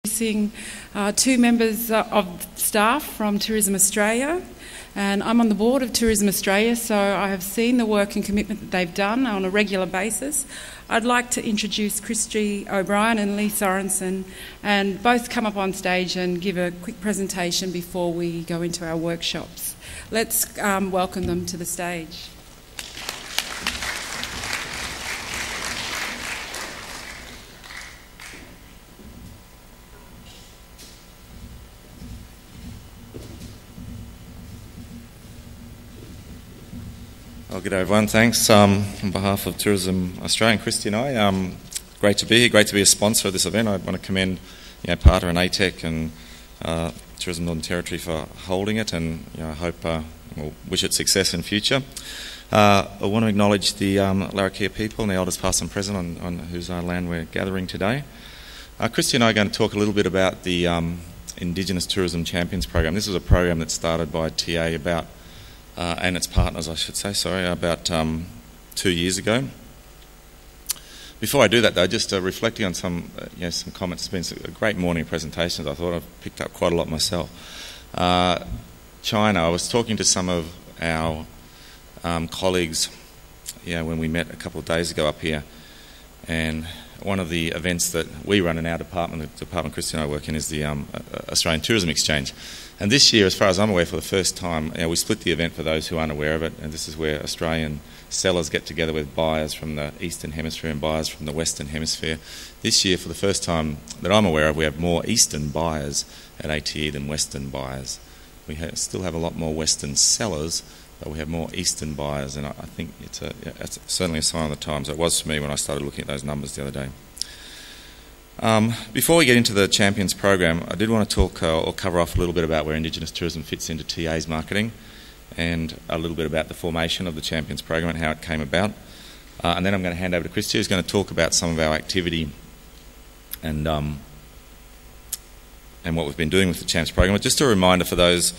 Introducing two members of staff from Tourism Australia, and I'm on the board of Tourism Australia, so I have seen the work and commitment that they've done on a regular basis. I'd like to introduce Christy O'Brien and Lee Sorensen, and both come up on stage and give a quick presentation before we go into our workshops. Let's welcome them to the stage. Well, good day everyone, thanks. On behalf of Tourism Australia, Christy and I, great to be here, great to be a sponsor of this event. I want to commend Parter and ATEC and Tourism Northern Territory for holding it, and I hope, we'll wish it success in future. I want to acknowledge the Larrakia people and the elders past and present on whose land we're gathering today. Christy and I are going to talk a little bit about the Indigenous Tourism Champions Program. This was a program that started by TA and its partners, I should say, about 2 years ago. Before I do that, though, just reflecting on some comments. It's been a great morning of presentations. I thought I've picked up quite a lot myself. China, I was talking to some of our colleagues when we met a couple of days ago up here, and one of the events that we run in our department, the department Christy and I work in, is the Australian Tourism Exchange. And this year, as far as I'm aware, for the first time, we split the event for those who aren't aware of it, and this is where Australian sellers get together with buyers from the Eastern Hemisphere and buyers from the Western Hemisphere. This year, for the first time that I'm aware of, we have more Eastern buyers at ATE than Western buyers. We still have a lot more Western sellers, but we have more Eastern buyers, and I think it's certainly a sign of the times. It was for me when I started looking at those numbers the other day. Before we get into the Champions program, I did want to talk or cover off a little bit about where Indigenous tourism fits into TA's marketing, and a little bit about the formation of the Champions program and how it came about. And then I'm going to hand over to Christy, who's going to talk about some of our activity and what we've been doing with the Champions program. But just a reminder for those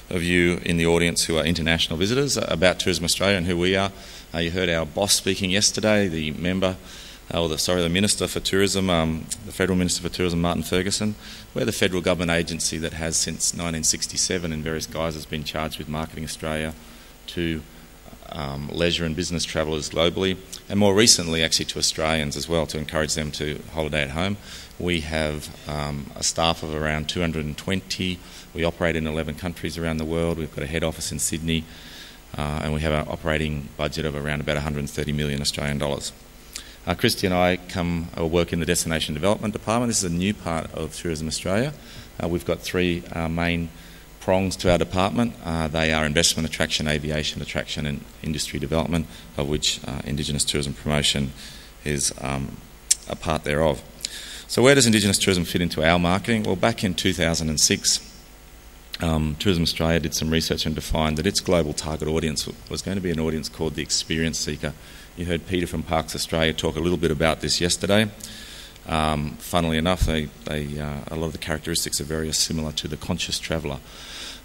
of you in the audience who are international visitors about Tourism Australia and who we are. You heard our boss speaking yesterday, the Minister for Tourism, the Federal Minister for Tourism, Martin Ferguson. We're the federal government agency that has, since 1967, in various guises, been charged with marketing Australia to leisure and business travellers globally, and more recently, actually, to Australians as well, to encourage them to holiday at home. We have a staff of around 220. We operate in 11 countries around the world. We've got a head office in Sydney, and we have an operating budget of around about 130 million Australian dollars. Christy and I work in the Destination Development Department. This is a new part of Tourism Australia. We've got three main prongs to our department. They are investment attraction, aviation attraction and industry development, of which Indigenous tourism promotion is a part thereof. So where does Indigenous tourism fit into our marketing? Well, back in 2006, Tourism Australia did some research and defined that its global target audience was going to be an audience called the experience seeker. You heard Peter from Parks Australia talk a little bit about this yesterday. Funnily enough, a lot of the characteristics are very similar to the conscious traveller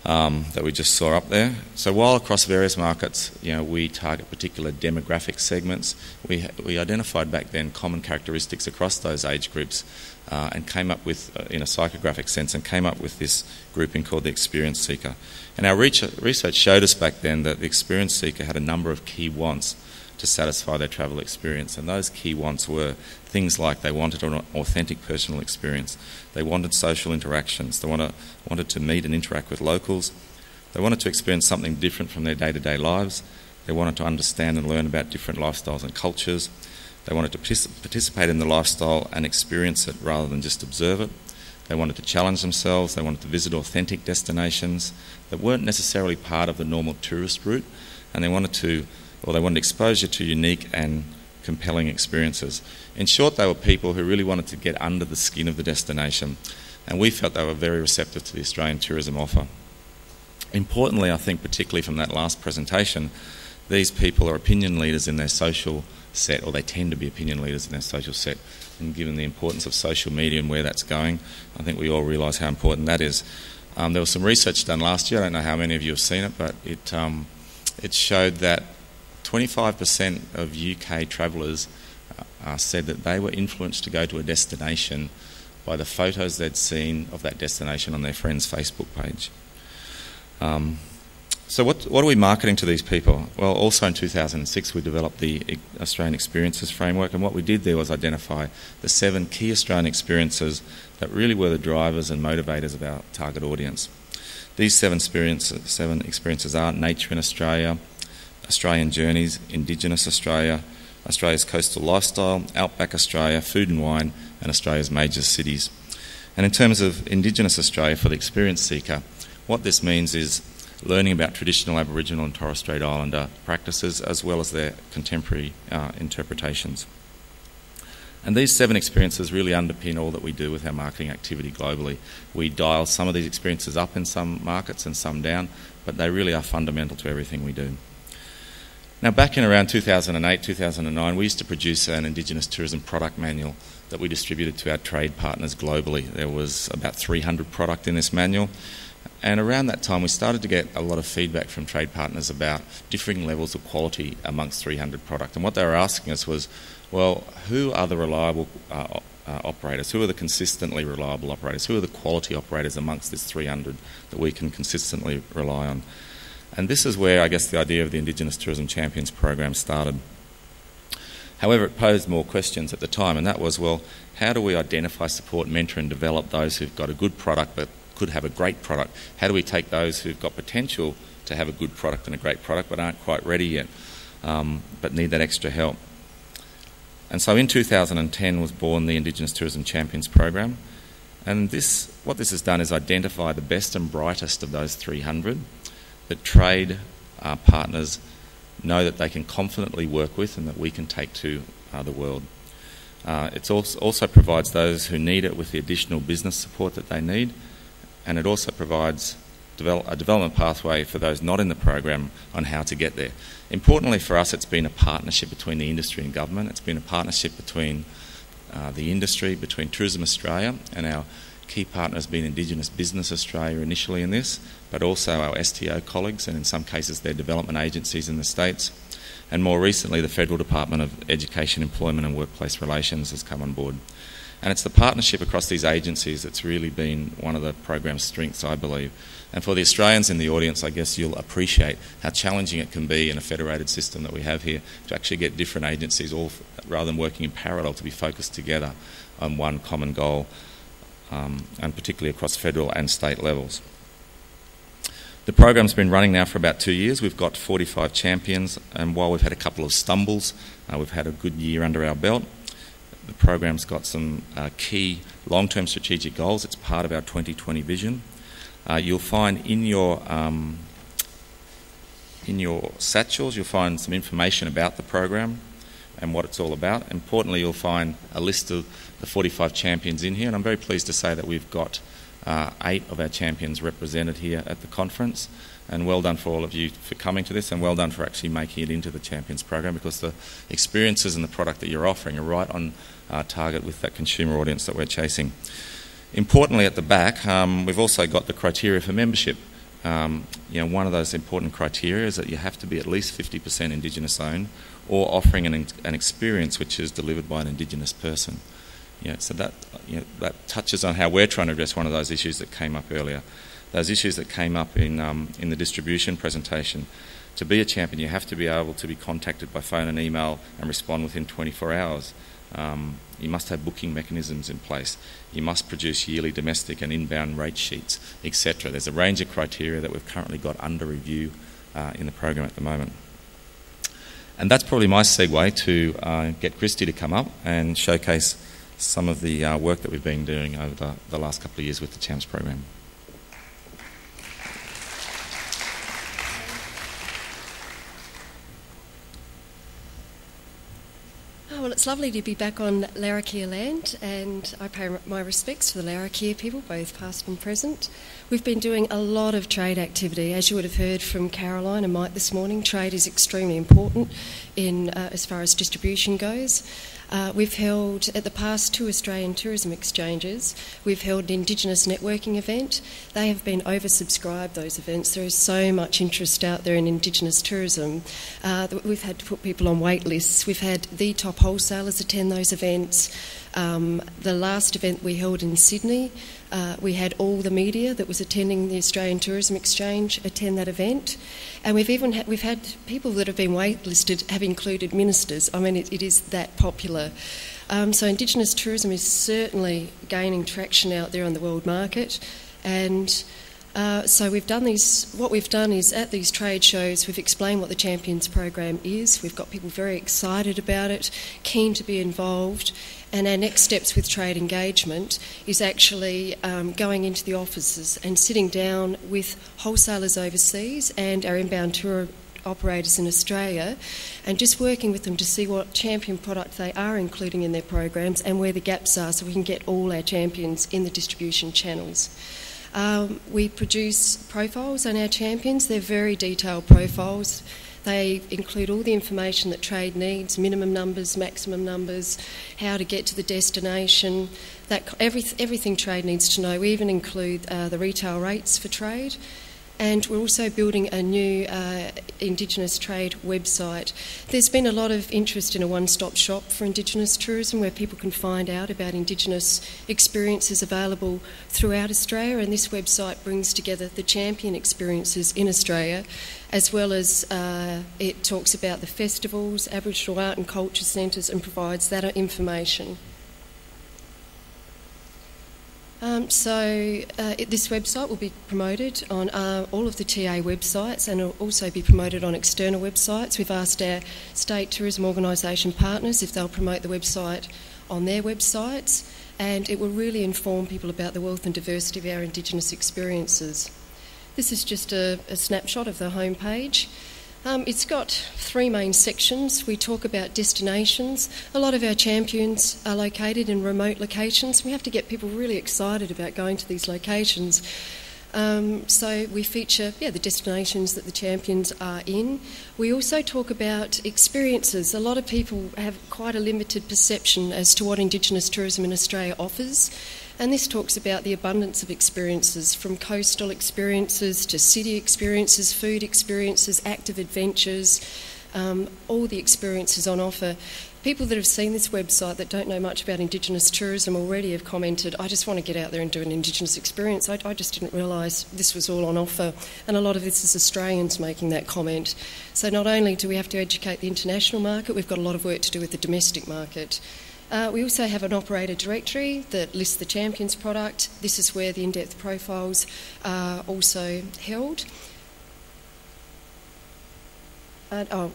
that we just saw up there. So while across various markets, we target particular demographic segments, we identified back then common characteristics across those age groups and came up with, in a psychographic sense, and came up with this grouping called the experience seeker. And our research showed us back then that the experience seeker had a number of key wants to satisfy their travel experience, and those key wants were things like they wanted an authentic personal experience, they wanted social interactions, they wanted to meet and interact with locals, they wanted to experience something different from their day-to-day lives, they wanted to understand and learn about different lifestyles and cultures, they wanted to participate in the lifestyle and experience it rather than just observe it, they wanted to challenge themselves, they wanted to visit authentic destinations that weren't necessarily part of the normal tourist route, and they wanted exposure to unique and compelling experiences. In short, they were people who really wanted to get under the skin of the destination, and we felt they were very receptive to the Australian tourism offer. Importantly, I think particularly from that last presentation, these people are opinion leaders in their social set, or they tend to be opinion leaders in their social set, and given the importance of social media and where that's going, I think we all realise how important that is. There was some research done last year, I don't know how many of you have seen it, but it showed that 25% of UK travellers said that they were influenced to go to a destination by the photos they'd seen of that destination on their friend's Facebook page. So what are we marketing to these people? Well, also in 2006 we developed the Australian Experiences Framework, and what we did there was identify the 7 key Australian experiences that really were the drivers and motivators of our target audience. These 7 experiences are Nature in Australia, Australian Journeys, Indigenous Australia, Australia's Coastal Lifestyle, Outback Australia, Food and Wine, and Australia's major cities. And in terms of Indigenous Australia for the experience seeker, what this means is learning about traditional Aboriginal and Torres Strait Islander practices as well as their contemporary interpretations. And these 7 experiences really underpin all that we do with our marketing activity globally. We dial some of these experiences up in some markets and some down, but they really are fundamental to everything we do. Now, back in around 2008, 2009, we used to produce an Indigenous tourism product manual that we distributed to our trade partners globally. There was about 300 product in this manual. And around that time, we started to get a lot of feedback from trade partners about differing levels of quality amongst 300 product. And what they were asking us was, well, who are the reliable operators? Who are the consistently reliable operators? Who are the quality operators amongst this 300 that we can consistently rely on? And this is where, I guess, the idea of the Indigenous Tourism Champions program started. However, it posed more questions at the time, and that was, well, how do we identify, support, mentor and develop those who've got a good product but could have a great product? How do we take those who've got potential to have a good product and a great product but aren't quite ready yet, but need that extra help? And so in 2010 was born the Indigenous Tourism Champions program, and what this has done is identify the best and brightest of those 300 that trade partners know that they can confidently work with and that we can take to the world. It also provides those who need it with the additional business support that they need, and it also provides a development pathway for those not in the program on how to get there. Importantly for us, it's been a partnership between the industry and government. It's been a partnership between the industry, between Tourism Australia, and our key partner has been Indigenous Business Australia initially in this, but also our STO colleagues, and in some cases their development agencies in the States. And more recently, the Federal Department of Education, Employment and Workplace Relations has come on board. And it's the partnership across these agencies that's really been one of the program's strengths, I believe. And for the Australians in the audience, I guess you'll appreciate how challenging it can be in a federated system that we have here to actually get different agencies, all rather than working in parallel, to be focused together on one common goal, and particularly across federal and state levels. The program's been running now for about 2 years. We've got 45 champions, and while we've had a couple of stumbles, we've had a good year under our belt. The program's got some key long-term strategic goals. It's part of our 2020 vision. You'll find in your satchels, you'll find some information about the program and what it's all about. Importantly, you'll find a list of the 45 champions in here, and I'm very pleased to say that we've got 8 of our champions represented here at the conference. And well done for all of you for coming to this, and well done for actually making it into the Champions program, because the experiences and the product that you're offering are right on target with that consumer audience that we're chasing. Importantly, at the back, we've also got the criteria for membership. One of those important criteria is that you have to be at least 50% Indigenous owned, or offering an experience which is delivered by an Indigenous person. So that touches on how we're trying to address one of those issues that came up earlier. Those issues that came up in the distribution presentation. To be a champion, you have to be able to be contacted by phone and email and respond within 24 hours. You must have booking mechanisms in place. You must produce yearly domestic and inbound rate sheets, etc. There's a range of criteria that we've currently got under review in the program at the moment. And that's probably my segue to get Christy to come up and showcase some of the work that we've been doing over the last couple of years with the CHAMPS program. Well, it's lovely to be back on Larrakia land, and I pay my respects to the Larrakia people, both past and present. We've been doing a lot of trade activity. As you would have heard from Caroline and Mike this morning, trade is extremely important in as far as distribution goes. We've held, at the past 2 Australian tourism exchanges, we've held an Indigenous networking event. They have been oversubscribed, those events. There is so much interest out there in Indigenous tourism. We've had to put people on wait lists. We've had the top wholesalers attend those events. The last event we held in Sydney, we had all the media that was attending the Australian Tourism Exchange attend that event, and we've had people that have been waitlisted have included ministers. I mean, it is that popular. So Indigenous tourism is certainly gaining traction out there on the world market, and so we've done these. What we've done is at these trade shows, we've explained what the Champions program is. We've got people very excited about it, keen to be involved. And our next steps with trade engagement is actually going into the offices and sitting down with wholesalers overseas and our inbound tour operators in Australia, and just working with them to see what champion product they are including in their programs and where the gaps are, so we can get all our champions in the distribution channels. We produce profiles on our champions. They're very detailed profiles. They include all the information that trade needs, minimum numbers, maximum numbers, how to get to the destination, everything trade needs to know. We even include the retail rates for trade. And we're also building a new Indigenous trade website. There's been a lot of interest in a one-stop shop for Indigenous tourism where people can find out about Indigenous experiences available throughout Australia, and this website brings together the champion experiences in Australia, as well as it talks about the festivals, Aboriginal art and culture centres, and provides that information. This website will be promoted on all of the TA websites, and it will also be promoted on external websites. We've asked our state tourism organisation partners if they'll promote the website on their websites, and it will really inform people about the wealth and diversity of our Indigenous experiences. This is just a snapshot of the homepage. It's got 3 main sections. We talk about destinations. A lot of our champions are located in remote locations. We have to get people really excited about going to these locations. So we feature the destinations that the champions are in. We also talk about experiences. A lot of people have quite a limited perception as to what Indigenous tourism in Australia offers. And this talks about the abundance of experiences, from coastal experiences to city experiences, food experiences, active adventures, all the experiences on offer. People that have seen this website that don't know much about Indigenous tourism already have commented, I just want to get out there and do an Indigenous experience. I just didn't realise this was all on offer. And a lot of this is Australians making that comment. So not only do we have to educate the international market, we've got a lot of work to do with the domestic market. We also have an operator directory that lists the Champions product. This is where the in-depth profiles are also held.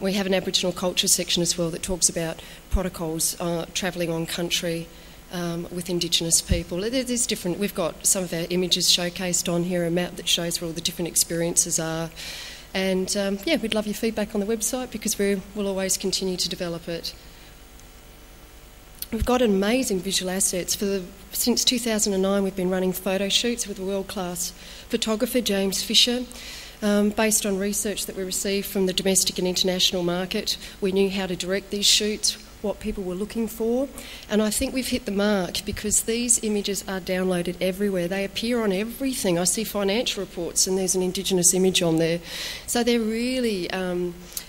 We have an Aboriginal culture section as well that talks about protocols travelling on country with Indigenous people. There's different. We've got some of our images showcased on here, a map that shows where all the different experiences are. And we'd love your feedback on the website because we'll always continue to develop it. We've got amazing visual assets. Since 2009, we've been running photo shoots with a world-class photographer, James Fisher. Based on research that we received from the domestic and international market, we knew how to direct these shoots, what people were looking for, and I think we've hit the mark because these images are downloaded everywhere. They appear on everything. I see financial reports and there's an Indigenous image on there. So they're really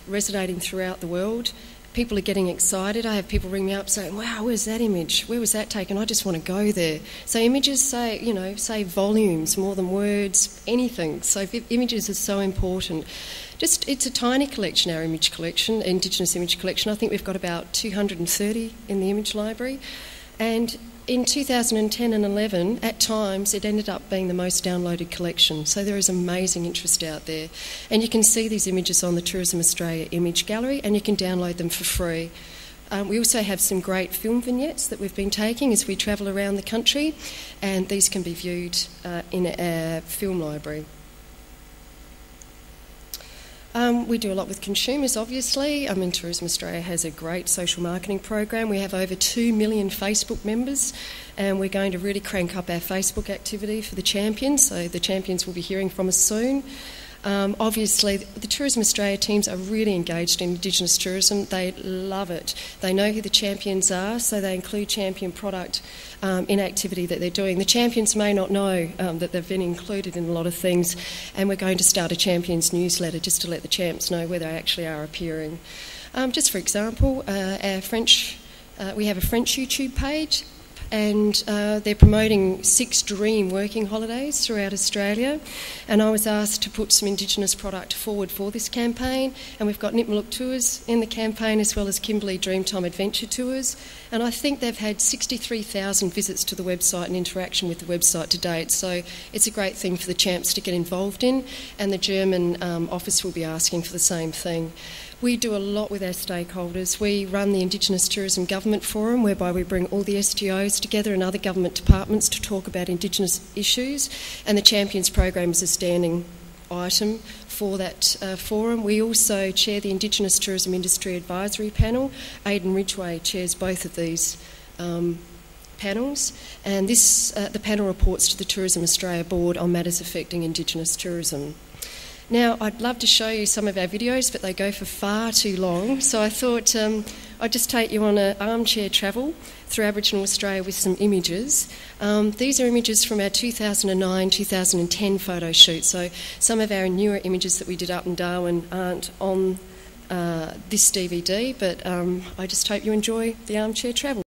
resonating throughout the world. People are getting excited. I have people ring me up saying, wow, where's that image? Where was that taken? I just want to go there. So images say volumes more than words, anything. So images are so important. It's a tiny collection, our image collection, Indigenous image collection. I think we've got about 230 in the image library. And in 2010 and 11, at times, it ended up being the most downloaded collection. So there is amazing interest out there. And you can see these images on the Tourism Australia image gallery, and you can download them for free. We also have some great film vignettes that we've been taking as we travel around the country, and these can be viewed in our film library. We do a lot with consumers, obviously. Tourism Australia has a great social marketing program. We have over 2 million Facebook members, and we're going to really crank up our Facebook activity for the champions, so the champions will be hearing from us soon. Obviously, the Tourism Australia teams are really engaged in Indigenous tourism. They love it. They know who the champions are, so they include champion product in activity that they're doing. The champions may not know that they've been included in a lot of things, and we're going to start a champions newsletter just to let the champs know where they actually are appearing. Just for example, we have a French YouTube page, and they're promoting 6 dream working holidays throughout Australia, and I was asked to put some Indigenous product forward for this campaign, and we've got Nipmuc Tours in the campaign as well as Kimberley Dreamtime Adventure Tours, and I think they've had 63,000 visits to the website and interaction with the website to date, so it's a great thing for the champs to get involved in, and the German office will be asking for the same thing. We do a lot with our stakeholders. We run the Indigenous Tourism Government Forum, whereby we bring all the STOs together and other government departments to talk about Indigenous issues, and the Champions program is a standing item for that forum. We also chair the Indigenous Tourism Industry Advisory Panel. Aidan Ridgway chairs both of these panels, and the panel reports to the Tourism Australia Board on matters affecting Indigenous tourism. Now, I'd love to show you some of our videos, but they go for far too long, so I thought I'd just take you on an armchair travel through Aboriginal Australia with some images. These are images from our 2009-2010 photo shoot, so some of our newer images that we did up in Darwin aren't on this DVD, but I just hope you enjoy the armchair travel.